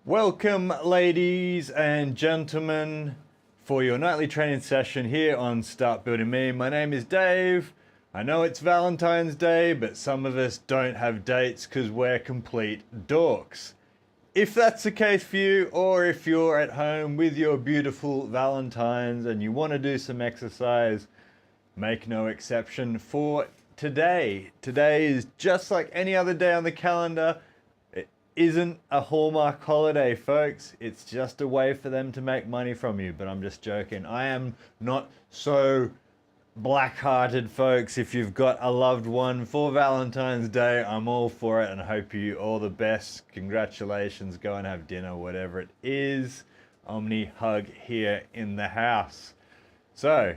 Welcome, ladies and gentlemen, for your nightly training session here on Start Building Me. My name is Dave. I know it's Valentine's Day, but some of us don't have dates because we're complete dorks. If that's the case for you, or if you're at home with your beautiful Valentines and you want to do some exercise, make no exception for today. Today is just like any other day on the calendar. Isn't a Hallmark holiday, folks. It's just a way for them to make money from you, but I'm just joking. I am not so black-hearted, folks. If you've got a loved one for Valentine's Day, I'm all for it and I hope you all the best. Congratulations, go and have dinner, whatever it is. Omni hug here in the house. So,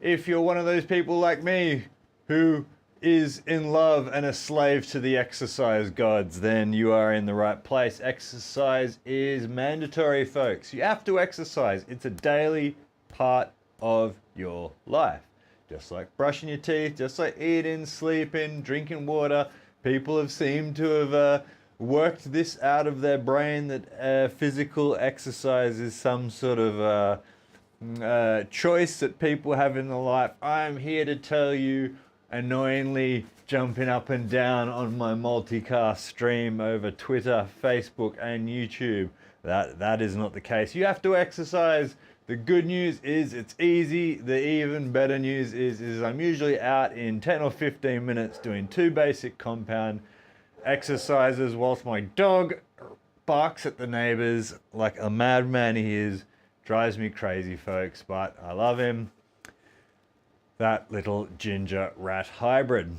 if you're one of those people like me who is in love and a slave to the exercise gods, then you are in the right place. Exercise is mandatory, folks. You have to exercise. It's a daily part of your life. Just like brushing your teeth, just like eating, sleeping, drinking water. People have seemed to have worked this out of their brain that physical exercise is some sort of choice that people have in their life. I'm here to tell you, annoyingly jumping up and down on my multicast stream over Twitter, Facebook and YouTube, that is not the case. You have to exercise. The good news is it's easy. The even better news is I'm usually out in 10 or 15 minutes doing 2 basic compound exercises whilst my dog barks at the neighbors like a madman he is. Drives me crazy, folks, but I love him. That little ginger rat hybrid.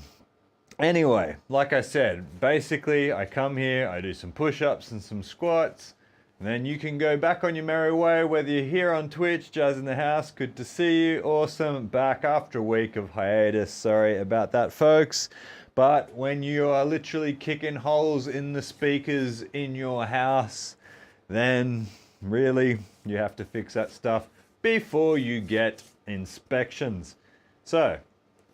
Anyway, like I said, basically I come here, I do some push-ups and some squats, and then you can go back on your merry way, whether you're here on Twitch, Jazz in the house, good to see you, awesome, back after a week of hiatus, sorry about that, folks. But when you are literally kicking holes in the speakers in your house, then really you have to fix that stuff before you get inspections. So,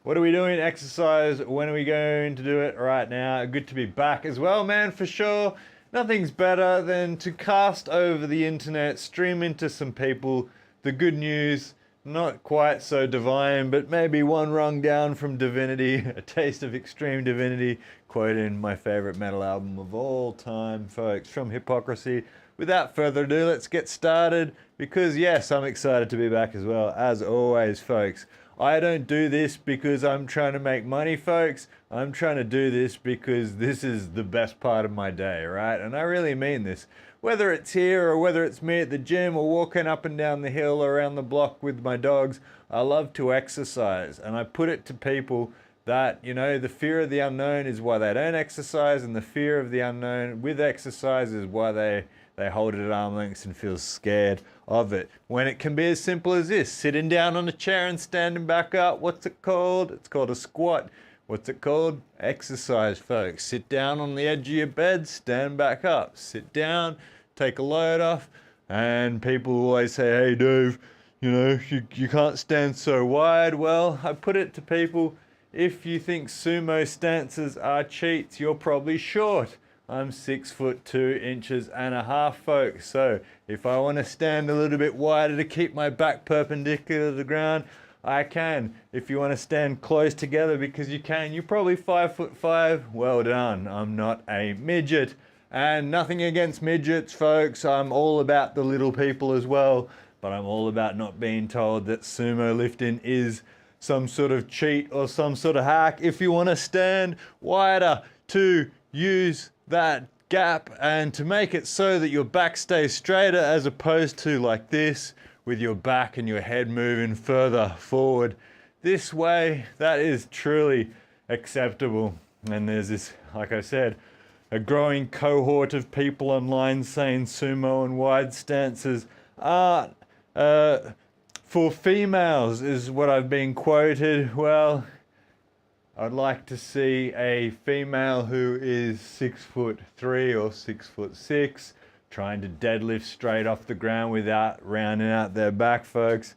what are we doing? Exercise. When are we going to do it? Right now. Good to be back as well, man, for sure. Nothing's better than to cast over the internet, stream into some people. The good news, not quite so divine, but maybe one rung down from divinity, a taste of extreme divinity, quoting my favorite metal album of all time, folks, from Hypocrisy. Without further ado, let's get started, because yes, I'm excited to be back as well, as always, folks. I don't do this because I'm trying to make money, folks. I'm trying to do this because this is the best part of my day, right? And I really mean this. Whether it's here or whether it's me at the gym or walking up and down the hill or around the block with my dogs, I love to exercise. And I put it to people that, you know, the fear of the unknown is why they don't exercise, and the fear of the unknown with exercise is why they hold it at arm's length and feel scared of it. When it can be as simple as this, sitting down on a chair and standing back up. What's it called? It's called a squat. What's it called? Exercise, folks. Sit down on the edge of your bed, stand back up. Sit down, take a load off, and people always say, hey Dave, you know, you can't stand so wide. Well, I put it to people, if you think sumo stances are cheats, you're probably short. I'm 6'2.5", folks. So if I want to stand a little bit wider to keep my back perpendicular to the ground, I can. If you want to stand close together, because you can, you're probably 5'5". Well done. I'm not a midget. And nothing against midgets, folks. I'm all about the little people as well. But I'm all about not being told that sumo lifting is some sort of cheat or some sort of hack. If you want to stand wider to use that gap and to make it so that your back stays straighter as opposed to like this with your back and your head moving further forward this way, that is truly acceptable. And there's this, like I said, a growing cohort of people online saying sumo and wide stances aren't for females, is what I've been quoted. Well, I'd like to see a female who is 6'3" or 6'6", trying to deadlift straight off the ground without rounding out their back, folks.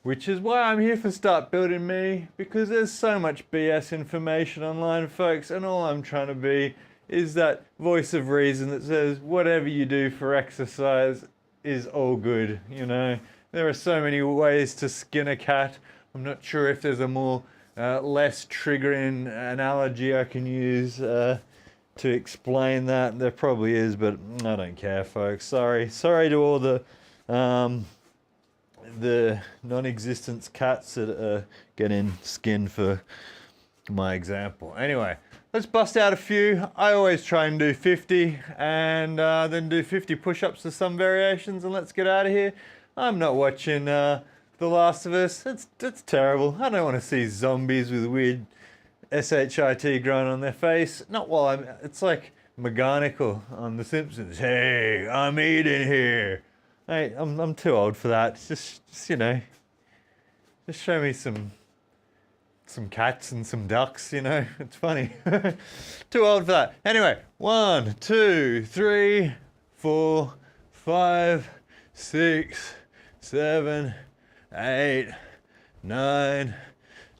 Which is why I'm here for Start Building Me, because there's so much BS information online, folks, and all I'm trying to be is that voice of reason that says whatever you do for exercise is all good, you know. There are so many ways to skin a cat. I'm not sure if there's a more less triggering analogy I can use to explain that. There probably is, but I don't care, folks. Sorry to all the non-existent cats that are getting skinned for my example. Anyway, let's bust out a few. I always try and do 50 and then do 50 push-ups to some variations, and let's get out of here. I'm not watching The Last of Us. That's terrible. I don't want to see zombies with weird SHIT growing on their face. Not while it's like McGonagall on The Simpsons. Hey, I'm eating here. Hey, I'm too old for that. Just you know, just show me some cats and some ducks, you know. It's funny. Too old for that. Anyway, 1, 2, 3, 4, 5, 6, 7, 8, 9,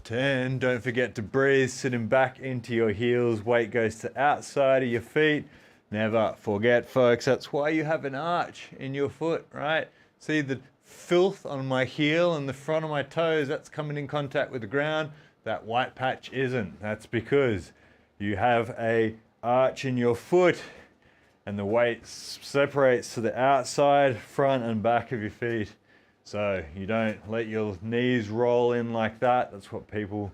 10. Don't forget to breathe, sitting back into your heels. Weight goes to outside of your feet. Never forget, folks, that's why you have an arch in your foot, right? See the filth on my heel and the front of my toes, that's coming in contact with the ground. That white patch isn't. That's because you have a arch in your foot and the weight separates to the outside, front and back of your feet. So you don't let your knees roll in like that. That's what people,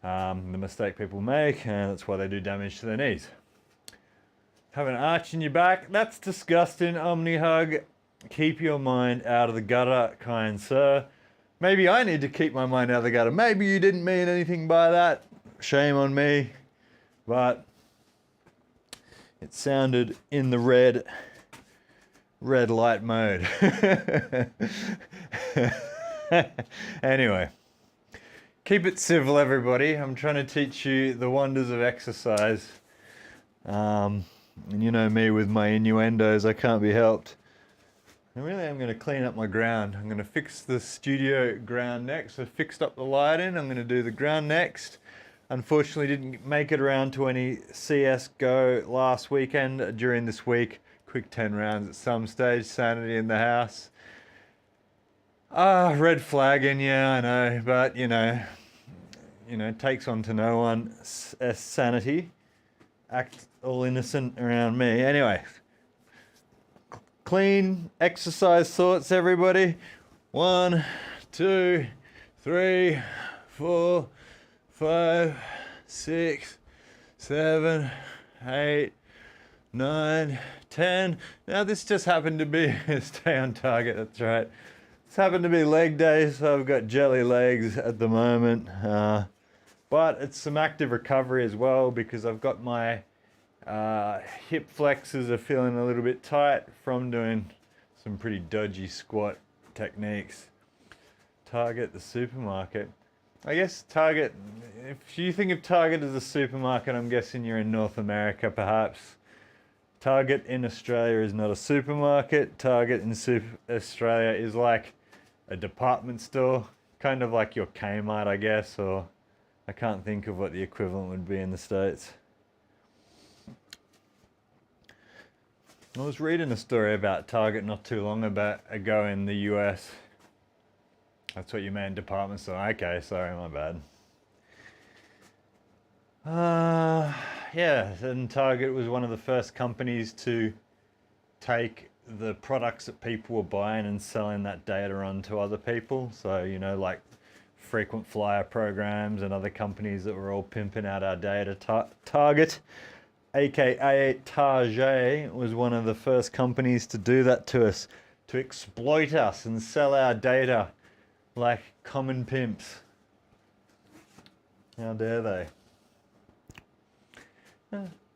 the mistake people make, and that's why they do damage to their knees. Have an arch in your back, that's disgusting. Omni hug. Keep your mind out of the gutter, kind sir. Maybe I need to keep my mind out of the gutter. Maybe you didn't mean anything by that. Shame on me. But it sounded in the red light mode. Anyway, keep it civil, everybody. I'm trying to teach you the wonders of exercise. And you know me with my innuendos, I can't be helped. I really am going to clean up my ground. I'm going to fix the studio ground next. I fixed up the lighting. I'm going to do the ground next. Unfortunately, didn't make it around to any CS:GO last weekend. During this week, quick 10 rounds at some stage. Sanity in the house. Red flagging, yeah, I know, but you know, takes on to no one. Sanity. Act all innocent around me. Anyway, clean exercise thoughts, everybody. 1, 2, 3, 4, 5, 6, 7, 8, 9, 10. Now this just happened to be stay on target. That's right. It's happened to be leg day, so I've got jelly legs at the moment. But it's some active recovery as well because I've got my hip flexors are feeling a little bit tight from doing some pretty dodgy squat techniques. Target, the supermarket. I guess Target, if you think of Target as a supermarket, I'm guessing you're in North America perhaps. Target in Australia is not a supermarket. Target in Australia is like a department store, kind of like your Kmart, I guess, or I can't think of what the equivalent would be in the States. I was reading a story about Target not too long ago in the US. That's what you meant, department store. Okay, sorry, my bad. Yeah, and Target was one of the first companies to take the products that people were buying and selling that data on to other people. So, you know, like frequent flyer programs and other companies that were all pimping out our data. Target, aka Target, was one of the first companies to do that to us, to exploit us and sell our data like common pimps. How dare they?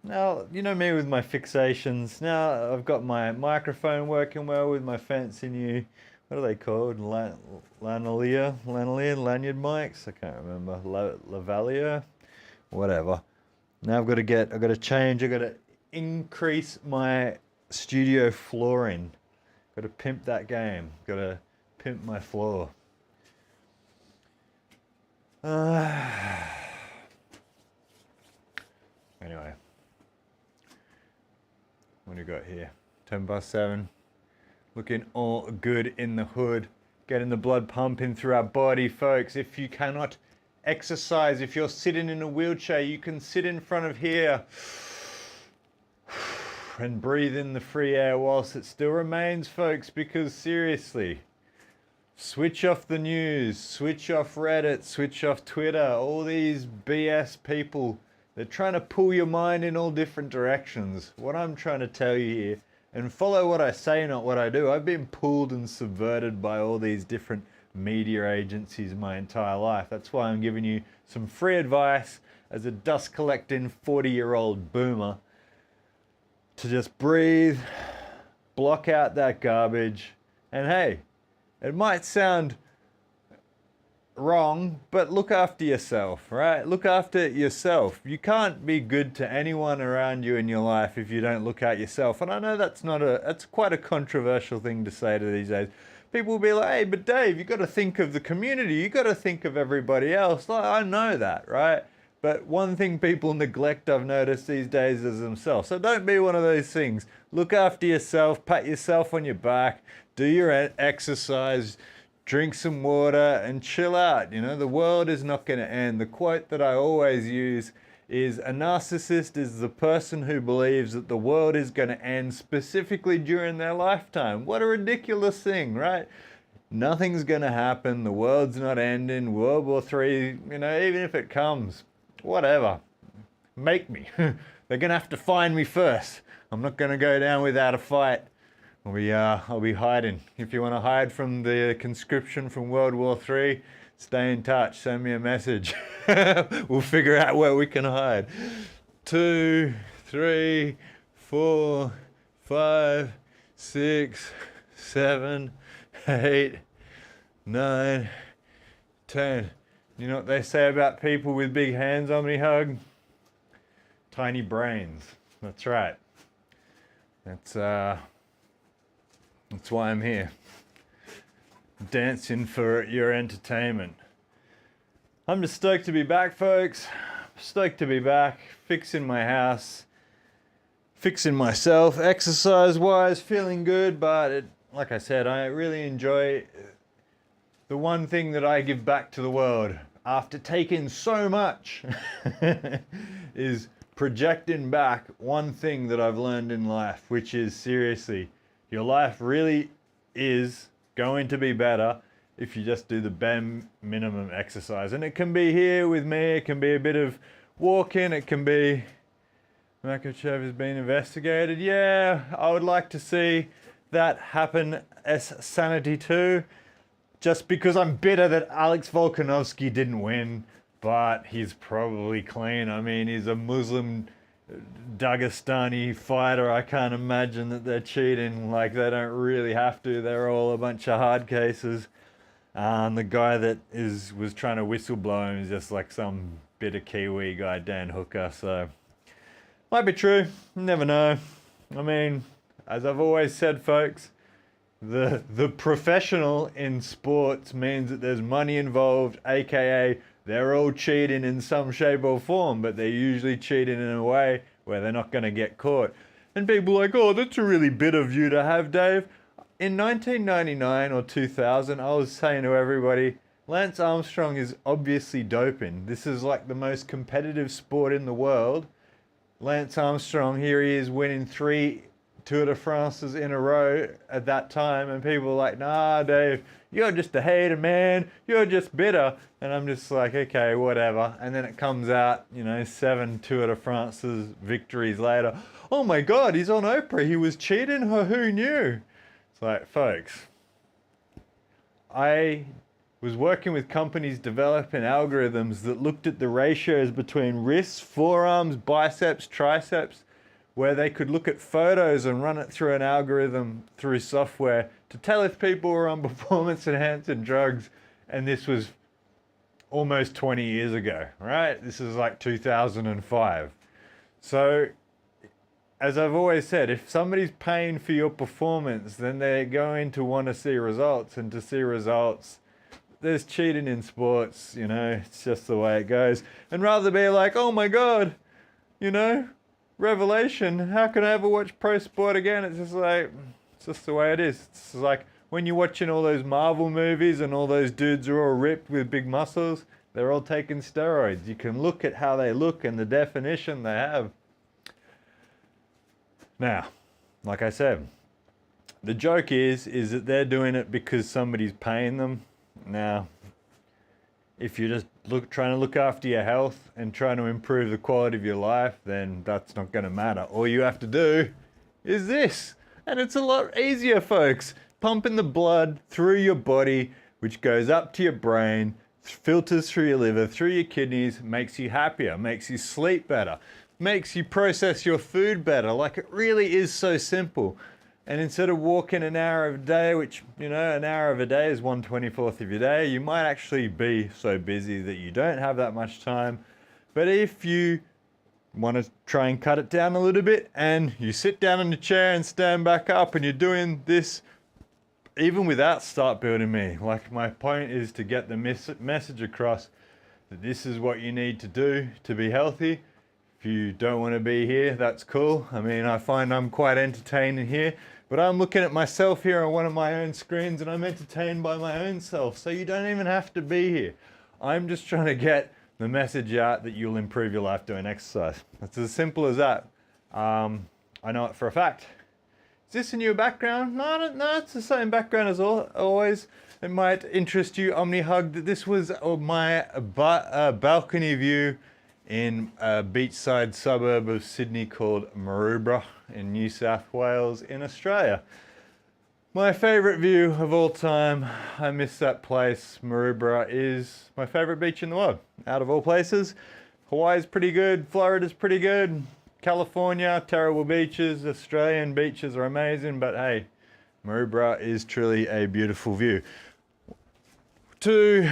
Now, you know me with my fixations. Now I've got my microphone working well with my fancy new, what are they called? Lanyard mics? I can't remember. Lavalier? Whatever. Now I've got to increase my studio flooring. Got to pimp that game. Got to pimp my floor. Anyway, What do you got here? 7. Looking all good in the hood. Getting the blood pumping through our body, folks. If you cannot exercise, if you're sitting in a wheelchair, you can sit in front of here and breathe in the free air whilst it still remains, folks, because seriously, switch off the news, switch off Reddit, switch off Twitter, all these BS people, they're trying to pull your mind in all different directions. What I'm trying to tell you here, and follow what I say, not what I do. I've been pulled and subverted by all these different media agencies my entire life. That's why I'm giving you some free advice as a dust collecting 40-year-old boomer to just breathe, block out that garbage, and hey, it might sound wrong, but look after yourself, right? Look after yourself. You can't be good to anyone around you in your life if you don't look at yourself. And I know that's quite a controversial thing to say to these days. People will be like, hey, but Dave, you got to think of the community. You got to think of everybody else. Like, I know that, right? But one thing people neglect, I've noticed these days, is themselves. So don't be one of those things. Look after yourself, pat yourself on your back, do your exercise, drink some water, and chill out. You know, the world is not going to end. The quote that I always use is, a narcissist is the person who believes that the world is going to end specifically during their lifetime. What a ridiculous thing, right? Nothing's going to happen. The world's not ending. World War III, you know, even if it comes, whatever. Make me. They're going to have to find me first. I'm not going to go down without a fight. I'll be hiding. If you want to hide from the conscription from World War III, stay in touch. Send me a message. We'll figure out where we can hide. 2, 3, 4, 5, 6, 7, 8, 9, 10. You know what they say about people with big hands, Omni-Hug? Tiny brains. That's right. That's why I'm here. Dancing for your entertainment. I'm just stoked to be back, folks. Stoked to be back, fixing my house, fixing myself, exercise-wise, feeling good, but like I said, I really enjoy the one thing that I give back to the world after taking so much is projecting back one thing that I've learned in life, which is, seriously, your life really is going to be better if you just do the bare minimum exercise. And it can be here with me, it can be a bit of walking, it can be Makachev has been investigated. Yeah, I would like to see that happen as Sanity 2, just because I'm bitter that Alex Volkanovski didn't win, but he's probably clean. I mean, he's a Muslim Dagestani fighter. I can't imagine that they're cheating. Like, they don't really have to. They're all a bunch of hard cases. The guy that was trying to whistleblow him is just like some bitter Kiwi guy, Dan Hooker. So, might be true. You never know. I mean, as I've always said, folks, the professional in sports means that there's money involved, aka they're all cheating in some shape or form, but they're usually cheating in a way where they're not going to get caught. And people are like, oh, that's a really bitter view to have, Dave. In 1999 or 2000, I was saying to everybody, Lance Armstrong is obviously doping. This is like the most competitive sport in the world. Lance Armstrong, here he is winning 3 Tour de France's in a row at that time, and people are like, nah, Dave, you're just a hater, man. You're just bitter. And I'm just like, okay, whatever. And then it comes out, 7 Tour de France's victories later. Oh my God, he's on Oprah. He was cheating? Who knew? It's like, folks, I was working with companies developing algorithms that looked at the ratios between wrists, forearms, biceps, triceps, where they could look at photos and run it through an algorithm through software to tell if people were on performance-enhancing drugs. And this was almost 20 years ago, right? This is like 2005. So, as I've always said, if somebody's paying for your performance, then they're going to want to see results. And to see results, there's cheating in sports, it's just the way it goes. And rather be like, oh my God, revelation. How can I ever watch pro sport again? It's just like, it's just the way it is. It's like when you're watching all those Marvel movies and all those dudes are all ripped with big muscles, they're all taking steroids. You can look at how they look and the definition they have. Now, like I said, the joke is that they're doing it because somebody's paying them. Now, if you're just trying to look after your health and trying to improve the quality of your life, then that's not going to matter. All you have to do is this. And it's a lot easier, folks. Pumping the blood through your body, which goes up to your brain, filters through your liver, through your kidneys, makes you happier, makes you sleep better, makes you process your food better. Like, it really is so simple. And instead of walking an hour of a day, which, you know, an hour of a day is 1/24th of your day, you might actually be so busy that you don't have that much time. But if you want to try and cut it down a little bit and you sit down in the chair and stand back up and you're doing this even without Start Building Me, like, my point is to get the message across that this is what you need to do to be healthy. If you don't want to be here, that's cool. I mean, I find I'm quite entertaining here, but I'm looking at myself here on one of my own screens and I'm entertained by my own self. So you don't even have to be here. I'm just trying to get the message out that you'll improve your life doing exercise. It's as simple as that. I know it for a fact. Is this a new background? No, it's the same background as always. It might interest you, OmniHug, that this was my balcony view in a beachside suburb of Sydney called Maroubra in New South Wales in Australia. My favourite view of all time, I miss that place. Maroubra is my favourite beach in the world, out of all places. Hawaii's pretty good, Florida's pretty good, California, terrible beaches, Australian beaches are amazing, but hey, Maroubra is truly a beautiful view. 2,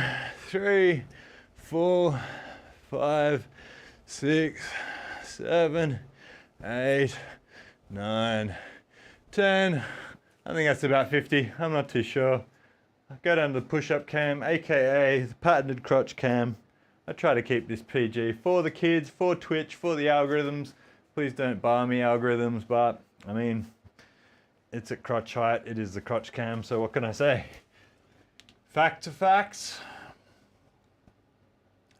3, 4, 5, 6, 7, 8, 9, 10. I think that's about 50. I'm not too sure. I go down to the push-up cam, aka the patented crotch cam. I try to keep this PG for the kids, for Twitch, for the algorithms. Please don't bar me, algorithms, but I mean, it's at crotch height. It is the crotch cam, so what can I say? Fact to facts.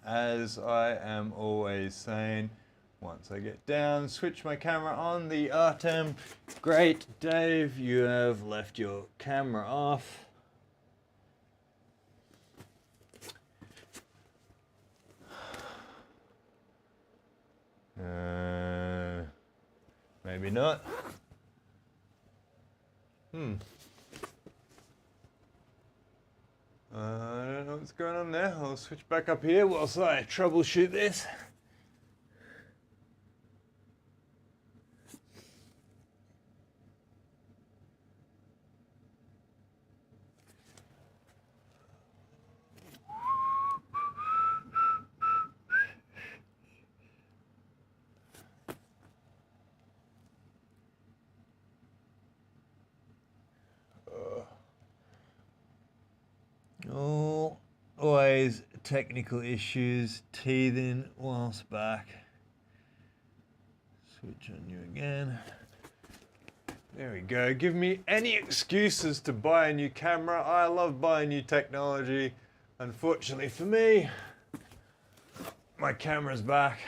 As I am always saying, once I get down, switch my camera on, the Artem. Great, Dave, you have left your camera off. Maybe not. I don't know what's going on there. I'll switch back up here whilst I troubleshoot this. Always technical issues, teething whilst back. Switch on you again. There we go. Give me any excuses to buy a new camera. I love buying new technology. Unfortunately for me, my camera's back.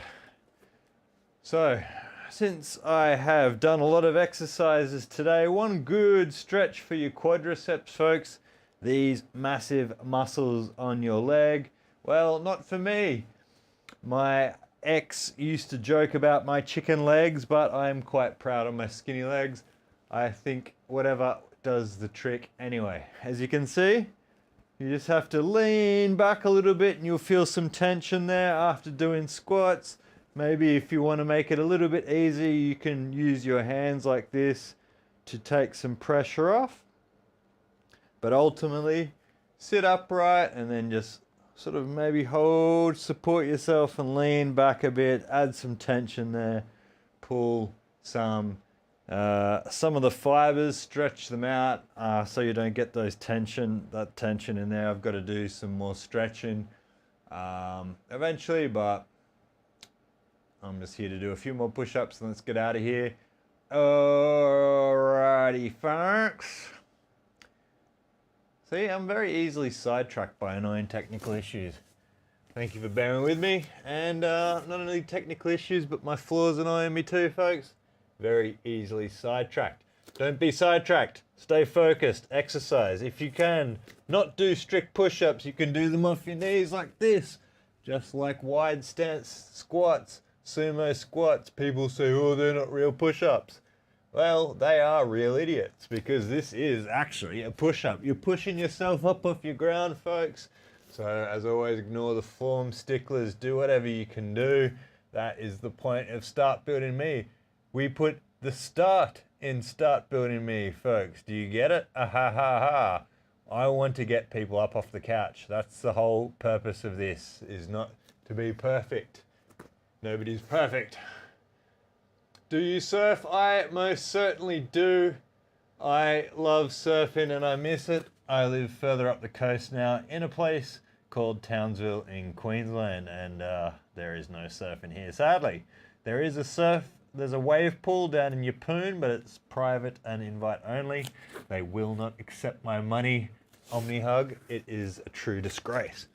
So, since I have done a lot of exercises today, one good stretch for your quadriceps, folks. These massive muscles on your leg. Well, not for me. My ex used to joke about my chicken legs, but I'm quite proud of my skinny legs. I think whatever does the trick anyway. As you can see, you just have to lean back a little bit and you'll feel some tension there after doing squats. Maybe if you want to make it a little bit easier, you can use your hands like this to take some pressure off. But ultimately, sit upright and then just sort of maybe hold, support yourself and lean back a bit, add some tension there, pull some of the fibers, stretch them out so you don't get that tension in there. I've got to do some more stretching eventually, but I'm just here to do a few more push-ups and let's get out of here. Alrighty, folks. See, I'm very easily sidetracked by annoying technical issues. Thank you for bearing with me. And not only technical issues, but my floor's annoying me too, folks. Very easily sidetracked. Don't be sidetracked. Stay focused. Exercise. If you can, not do strict push-ups. You can do them off your knees like this. Just like wide stance squats, sumo squats. People say, oh, they're not real push-ups. Well, they are real idiots because this is actually a push-up. You're pushing yourself up off your ground, folks. So, as always, ignore the form sticklers. Do whatever you can do. That is the point of Start Building Me. We put the start in Start Building Me, folks. Do you get it? Ah ha ha ha. I want to get people up off the couch. That's the whole purpose of this, is not to be perfect. Nobody's perfect. Do you surf? I most certainly do. I love surfing and I miss it. I live further up the coast now in a place called Townsville in Queensland, and there is no surfing here, sadly. There's a wave pool down in Yeppoon, but it's private and invite only. They will not accept my money. Omni-hug, it is a true disgrace.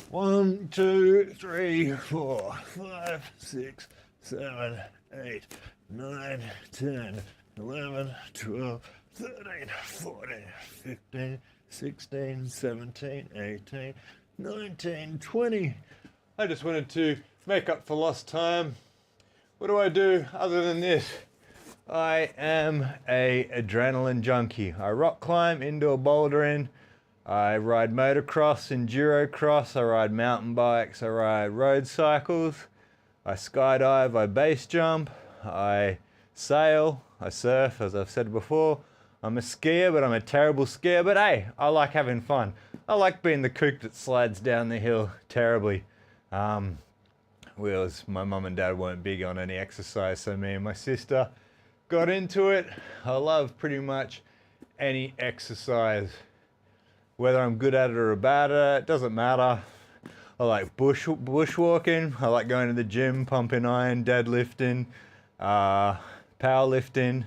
1, 2, 3, 4, 5, 6, 7, 8, 9, 10, 11, 12, 13, 14, 15, 16, 17, 18, 19, 20. I just wanted to make up for lost time. What do I do other than this? I am a adrenaline junkie. I rock climb, indoor bouldering. I ride motocross, enduro cross. I ride mountain bikes. I ride road cycles. I skydive. I base jump. I sail. I surf, as I've said before. I'm a skier, but I'm a terrible skier. But hey, I like having fun. I like being the kook that slides down the hill terribly. Whereas my mum and dad weren't big on any exercise, so me and my sister got into it. I love pretty much any exercise. Whether I'm good at it or bad at it, doesn't matter. I like bushwalking. I like going to the gym, pumping iron, deadlifting, powerlifting,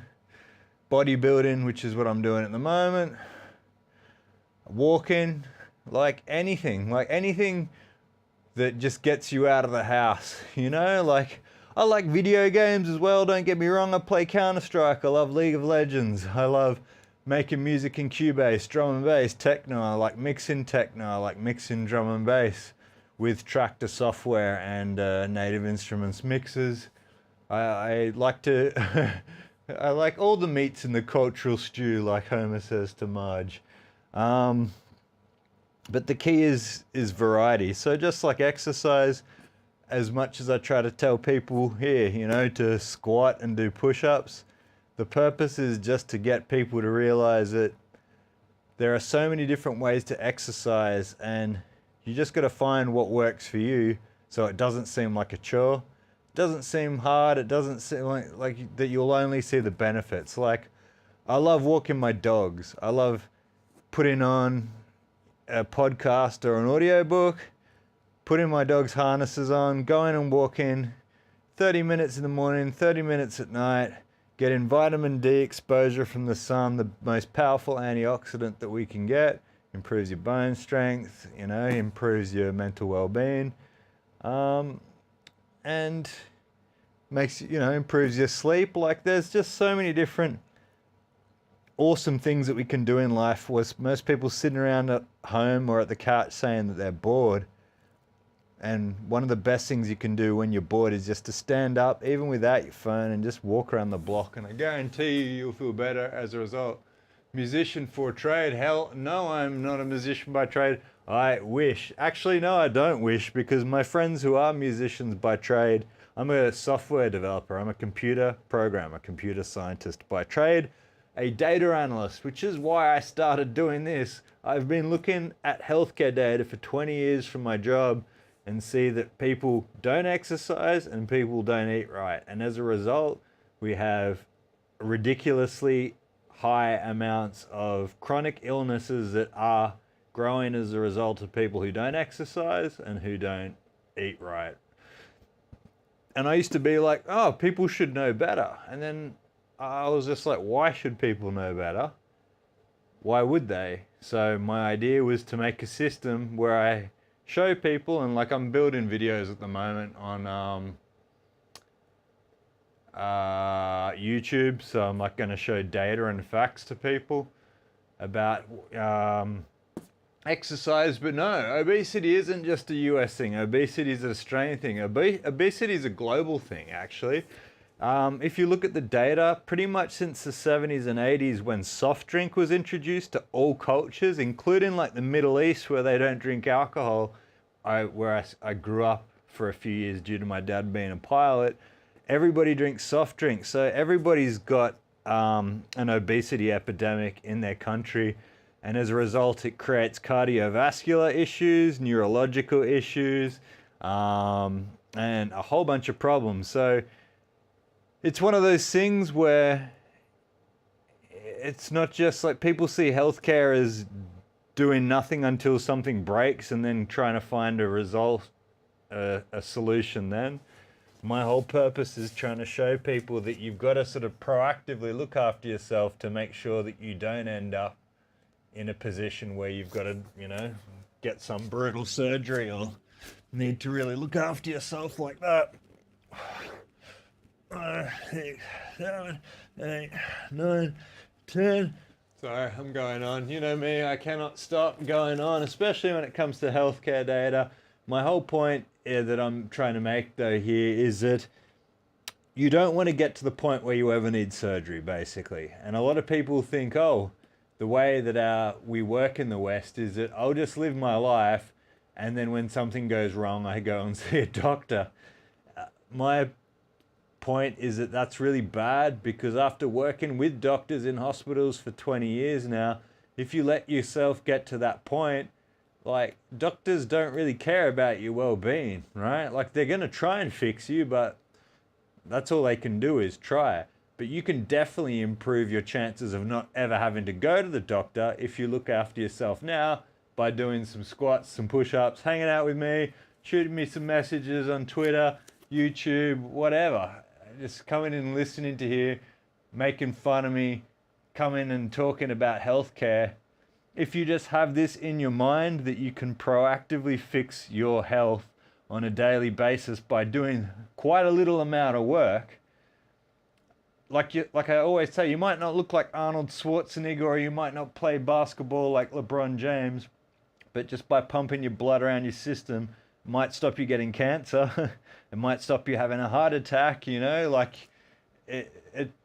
bodybuilding, which is what I'm doing at the moment. Walking, like anything that just gets you out of the house, you know? Like, I like video games as well, don't get me wrong. I play Counter-Strike, I love League of Legends, I love making music in Cubase, drum and bass, techno. I like mixing techno, I like mixing drum and bass with Tractor software and Native Instruments mixers. I like to, I like all the meats in the cultural stew, like Homer says to Marge. But the key is variety. So just like exercise, as much as I try to tell people here, you know, to squat and do push-ups, the purpose is just to get people to realize that there are so many different ways to exercise, and you just got to find what works for you so it doesn't seem like a chore. It doesn't seem hard. It doesn't seem like that you'll only see the benefits. Like, I love walking my dogs. I love putting on a podcast or an audiobook, putting my dog's harnesses on, going and walking 30 minutes in the morning, 30 minutes at night, getting vitamin D exposure from the sun, the most powerful antioxidant that we can get. Improves your bone strength, you know, improves your mental well-being, and makes, you know, improves your sleep. Like, there's just so many different awesome things that we can do in life. Was most people sitting around at home or at the couch saying that they're bored. And one of the best things you can do when you're bored is just to stand up, even without your phone, and just walk around the block. And I guarantee you'll feel better as a result. Musician for trade? Hell, no, I'm not a musician by trade. I wish. Actually, no, I don't wish, because my friends who are musicians by trade, I'm a software developer. I'm a computer programmer, computer scientist by trade, a data analyst, which is why I started doing this. I've been looking at healthcare data for 20 years from my job, and see that people don't exercise and people don't eat right. And as a result, we have ridiculously high amounts of chronic illnesses that are growing as a result of people who don't exercise and who don't eat right. And I used to be like, oh, people should know better. And then I was just like, why should people know better? Why would they? So my idea was to make a system where I show people, and like I'm building videos at the moment on YouTube. So I'm like going to show data and facts to people about exercise. But no, obesity isn't just a US thing. Obesity is an Australian thing. Obesity is a global thing, actually. If you look at the data, pretty much since the 70s and 80s, when soft drink was introduced to all cultures, including like the Middle East where they don't drink alcohol, where I grew up for a few years due to my dad being a pilot, everybody drinks soft drinks. So everybody's got an obesity epidemic in their country. And as a result, it creates cardiovascular issues, neurological issues, and a whole bunch of problems. So it's one of those things where it's not just like people see healthcare as doing nothing until something breaks and then trying to find a result, a solution then. My whole purpose is trying to show people that you've got to sort of proactively look after yourself to make sure that you don't end up in a position where you've got to, get some brutal surgery or need to really look after yourself like that. 6, 7, 8, 9, 10. Sorry, I'm going on. You know me, I cannot stop going on, especially when it comes to healthcare data. My whole point that I'm trying to make, though, here is that you don't want to get to the point where you ever need surgery, basically. And a lot of people think, oh, the way that we work in the West is that I'll just live my life, and then when something goes wrong, I go and see a doctor. My point is that that's really bad, because after working with doctors in hospitals for 20 years now, if you let yourself get to that point, like, doctors don't really care about your well-being, right? Like, they're going to try and fix you, but that's all they can do is try. But you can definitely improve your chances of not ever having to go to the doctor if you look after yourself now by doing some squats, some push-ups, hanging out with me, shooting me some messages on Twitter, YouTube, whatever. Just coming and listening to here, making fun of me, coming and talking about healthcare. If you just have this in your mind that you can proactively fix your health on a daily basis by doing quite a little amount of work, like I always say, you might not look like Arnold Schwarzenegger, or you might not play basketball like LeBron James, but just by pumping your blood around your system, it might stop you getting cancer. It might stop you having a heart attack. Like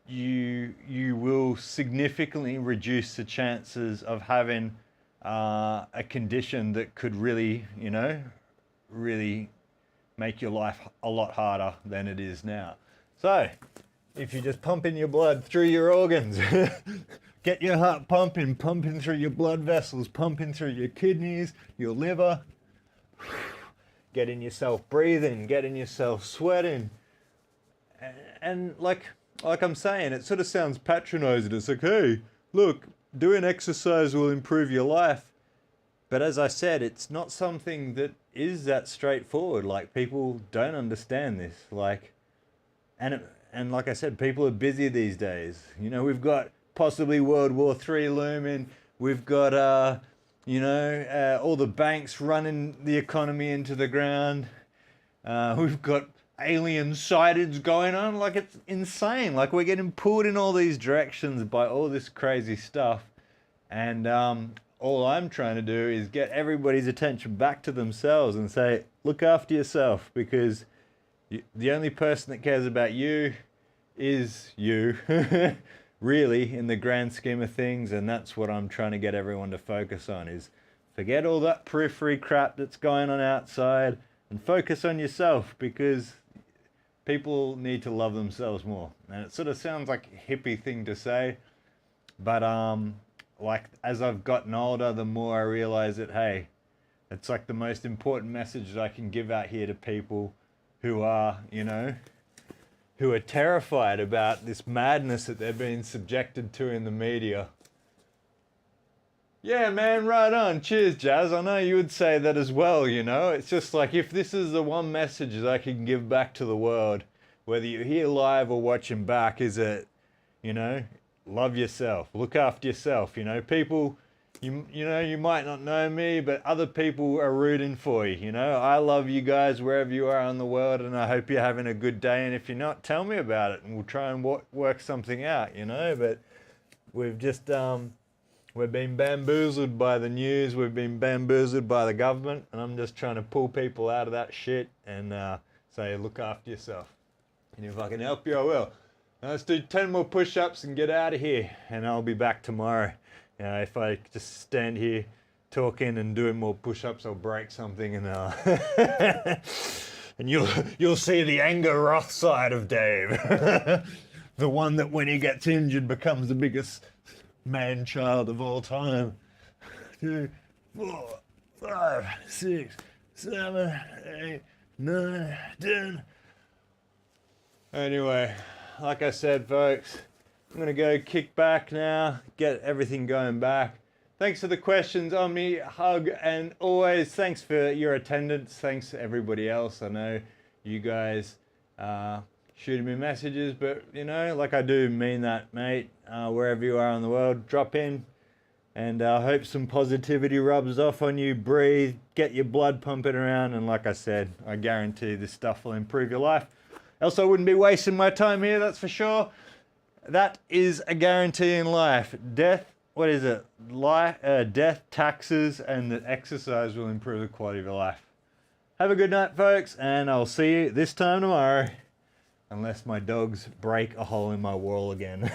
you will significantly reduce the chances of having a condition that could really make your life a lot harder than it is now. So if you're just pumping your blood through your organs, get your heart pumping through your blood vessels, pumping through your kidneys, your liver, getting yourself breathing, getting yourself sweating. And like I'm saying, it sort of sounds patronizing. It's like, hey, look, doing exercise will improve your life. But as I said, it's not something that is that straightforward. Like, people don't understand this. And like I said, people are busy these days. We've got possibly World War III looming. We've got, all the banks running the economy into the ground. We've got alien sightings going on. Like, it's insane. Like, we're getting pulled in all these directions by all this crazy stuff. And all I'm trying to do is get everybody's attention back to themselves and say, look after yourself, because the only person that cares about you is you, really, in the grand scheme of things. And that's what I'm trying to get everyone to focus on, is forget all that periphery crap that's going on outside and focus on yourself, because people need to love themselves more. And it sort of sounds like a hippie thing to say, but like, as I've gotten older, the more I realize that, hey, it's like the most important message that I can give out here to people who are, who are terrified about this madness that they're being subjected to in the media. Yeah, man, right on. Cheers, Jazz. I know you would say that as well, you know? It's just like if this is the one message that I can give back to the world, whether you're here live or watching back, is that, you know, love yourself, look after yourself, you know? People, you know, you might not know me, but other people are rooting for you, you know? I love you guys wherever you are in the world, and I hope you're having a good day. And if you're not, tell me about it, and we'll try and work something out, you know? But we've just, we've been bamboozled by the news, we've been bamboozled by the government, and I'm just trying to pull people out of that shit and say, look after yourself. And if I can help you, I will. Now let's do 10 more push-ups and get out of here, and I'll be back tomorrow. You know, if I just stand here talking and doing more push-ups, I'll break something, and and you'll see the anger wrath side of Dave. The one that when he gets injured becomes the biggest man-child of all time. 2, 4, 5, 6, 7, 8, 9, 10. Anyway, like I said, folks, I'm gonna go kick back now, get everything going back. Thanks for the questions on me, hug, and always thanks for your attendance. Thanks to everybody else. I know you guys shooting me messages, but you know, like I do mean that, mate. Wherever you are in the world, drop in, and I hope some positivity rubs off on you. Breathe, get your blood pumping around, and like I said, I guarantee this stuff will improve your life. Else I wouldn't be wasting my time here, that's for sure. That is a guarantee in life. Death, what is it? Death, taxes, and that exercise will improve the quality of your life. Have a good night, folks, and I'll see you this time tomorrow. Unless my dogs break a hole in my wall again.